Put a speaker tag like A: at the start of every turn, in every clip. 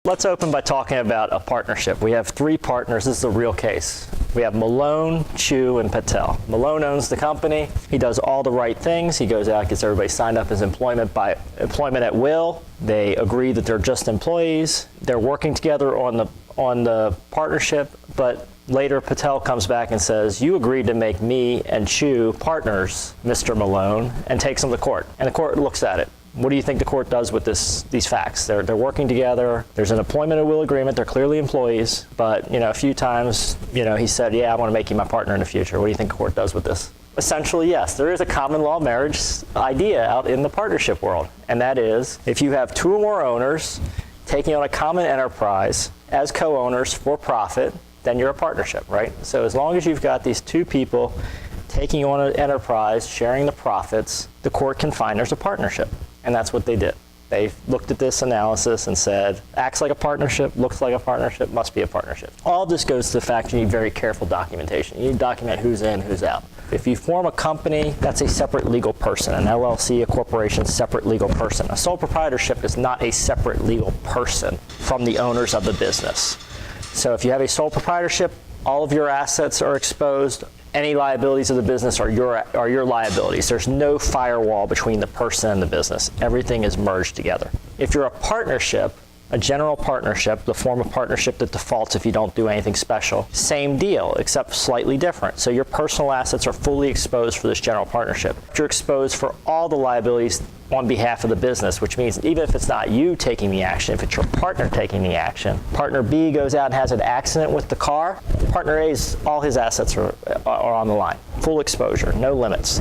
A: Let's open by talking about a partnership. We have 3 partners. This is a real case. We have Malone, Chu, and Patel. Malone owns the company. He does all the right things. He goes out, gets everybody signed up as employment at will. They agree that they're just employees. They're working together on the partnership, but later Patel comes back and says, you agreed to make me and Chu partners, Mr. Malone, and takes them to court. And the court looks at it. What do you think the court does with these facts? They're working together. There's an employment at will agreement. They're clearly employees. But a few times, he said, yeah, I want to make you my partner in the future. What do you think the court does with this? Essentially, yes, there is a common law marriage idea out in the partnership world. And that is, if you have 2 or more owners taking on a common enterprise as co-owners for profit, then you're a partnership, right? So as long as you've got these 2 people taking on an enterprise, sharing the profits, the court can find there's a partnership. And that's what they did. They looked at this analysis and said, acts like a partnership, looks like a partnership, must be a partnership. All of this goes to the fact you need very careful documentation. You need to document who's in, who's out. If you form a company, that's a separate legal person. An LLC, a corporation, separate legal person. A sole proprietorship is not a separate legal person from the owners of the business. So if you have a sole proprietorship, all of your assets are exposed. Any liabilities of the business are your liabilities. There's no firewall between the person and the business. Everything is merged together. If you're a partnership, a general partnership, the form of partnership that defaults if you don't do anything special, same deal, except slightly different. So your personal assets are fully exposed for this general partnership. You're exposed for all the liabilities on behalf of the business, which means even if it's not you taking the action, if it's your partner taking the action, partner B goes out and has an accident with the car, partner A's, all his assets are on the line. Full exposure, no limits.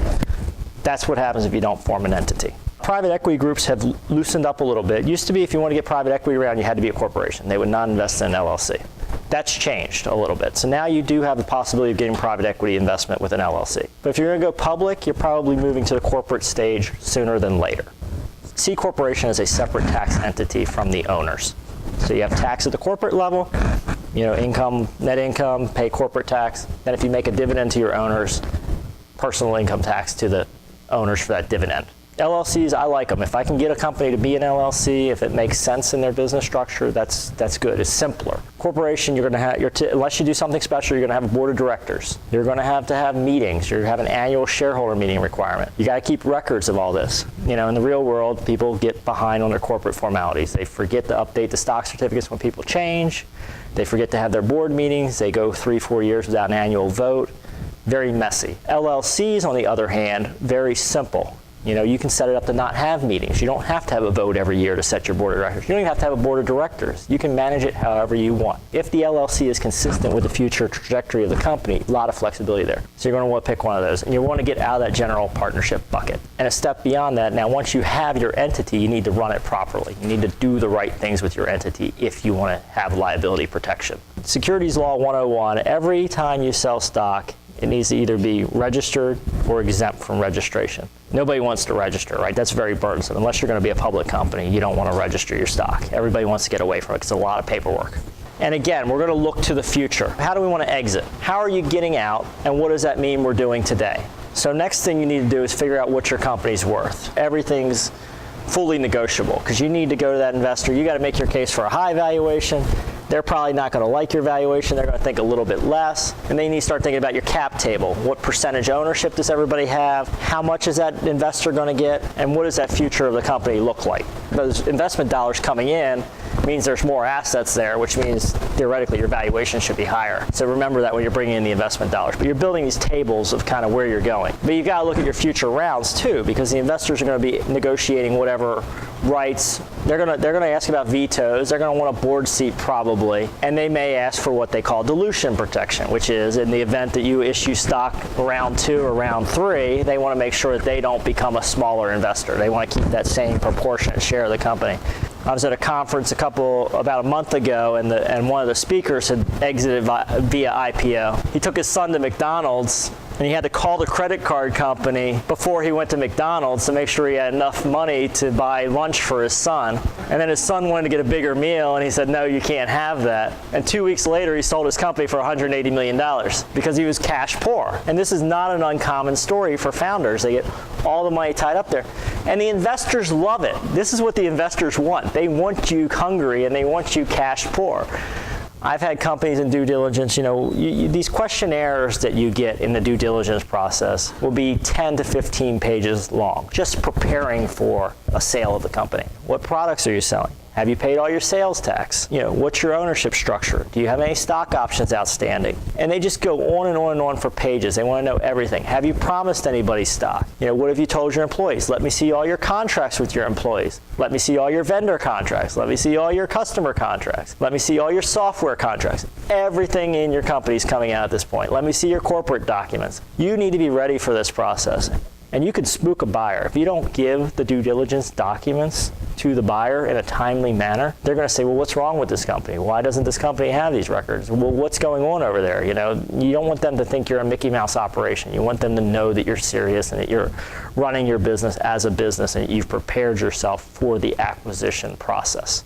A: That's what happens if you don't form an entity. Private equity groups have loosened up a little bit. It used to be if you want to get private equity around, you had to be a corporation. They would not invest in an LLC. That's changed a little bit. So now you do have the possibility of getting private equity investment with an LLC. But if you're going to go public, you're probably moving to the corporate stage sooner than later. C corporation is a separate tax entity from the owners. So you have tax at the corporate level, income, net income, pay corporate tax. Then if you make a dividend to your owners, personal income tax to the owners for that dividend. LLCs, I like them. If I can get a company to be an LLC, if it makes sense in their business structure, that's good. It's simpler. Corporation, you're going to have, unless you do something special, you're going to have a board of directors. You're going to have meetings. You're going to have an annual shareholder meeting requirement. You got to keep records of all this. In the real world, people get behind on their corporate formalities. They forget to update the stock certificates when people change. They forget to have their board meetings. They go 3-4 years without an annual vote. Very messy. LLCs, on the other hand, very simple. You can set it up to not have meetings. You don't have to have a vote every year to set your board of directors. You don't even have to have a board of directors. You can manage it however you want. If the LLC is consistent with the future trajectory of the company, a lot of flexibility there. So you're going to want to pick one of those. And you want to get out of that general partnership bucket. And a step beyond that, now once you have your entity, you need to run it properly. You need to do the right things with your entity if you want to have liability protection. Securities Law 101, every time you sell stock, it needs to either be registered or exempt from registration. Nobody wants to register, right? That's very burdensome. Unless you're going to be a public company, you don't want to register your stock. Everybody wants to get away from it because it's a lot of paperwork. And again, we're going to look to the future. How do we want to exit? How are you getting out, and what does that mean we're doing today? So next thing you need to do is figure out what your company's worth. Everything's fully negotiable because you need to go to that investor. You got to make your case for a high valuation. They're probably not going to like your valuation. They're going to think a little bit less. And then you need to start thinking about your cap table. What percentage ownership does everybody have? How much is that investor going to get? And what does that future of the company look like? Those investment dollars coming in means there's more assets there, which means theoretically your valuation should be higher. So remember that when you're bringing in the investment dollars. But you're building these tables of kind of where you're going. But you've got to look at your future rounds too, because the investors are going to be negotiating whatever rights. They're going to ask about vetoes. They're going to want a board seat probably. And they may ask for what they call dilution protection, which is in the event that you issue stock round 2 or round 3, they want to make sure that they don't become a smaller investor. They want to keep that same proportionate share of the company. I was at a conference about a month ago, and one of the speakers had exited via IPO. He took his son to McDonald's, and he had to call the credit card company before he went to McDonald's to make sure he had enough money to buy lunch for his son. And then his son wanted to get a bigger meal, and he said, no, you can't have that. And 2 weeks later, he sold his company for $180 million because he was cash poor. And this is not an uncommon story for founders. They get all the money tied up there. And the investors love it. This is what the investors want. They want you hungry, and they want you cash poor. I've had companies in due diligence, these questionnaires that you get in the due diligence process will be 10 to 15 pages long, just preparing for a sale of the company. What products are you selling? Have you paid all your sales tax? What's your ownership structure? Do you have any stock options outstanding? And they just go on and on and on for pages. They want to know everything. Have you promised anybody stock? What have you told your employees? Let me see all your contracts with your employees. Let me see all your vendor contracts. Let me see all your customer contracts. Let me see all your software contracts. Everything in your company is coming out at this point. Let me see your corporate documents. You need to be ready for this process. And you could spook a buyer. If you don't give the due diligence documents to the buyer in a timely manner, they're going to say, well, what's wrong with this company? Why doesn't this company have these records? Well, what's going on over there? You don't want them to think you're a Mickey Mouse operation. You want them to know that you're serious and that you're running your business as a business and you've prepared yourself for the acquisition process.